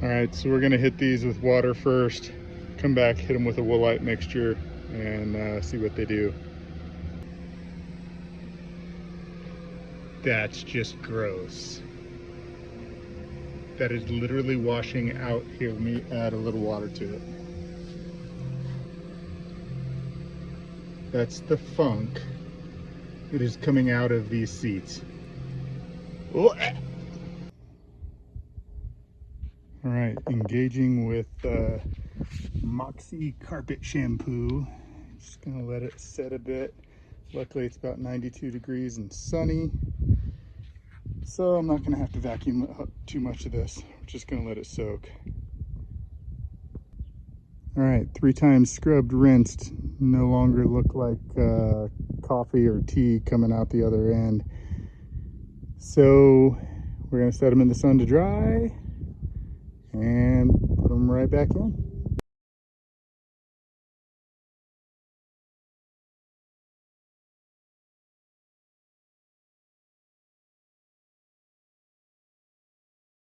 All right, so we're gonna hit these with water first, come back, hit them with a woolite mixture, and see what they do. That's just gross. That is literally washing out. Here, let me add a little water to it. That's the funk that is coming out of these seats. Oh. All right, engaging with Moxie carpet shampoo. Just gonna let it set a bit. Luckily it's about 92 degrees and sunny, so I'm not gonna have to vacuum up too much of this. I'm just gonna let it soak. All right, 3 times scrubbed, rinsed. No longer look like coffee or tea coming out the other end. So we're gonna set them in the sun to dry and put them right back in.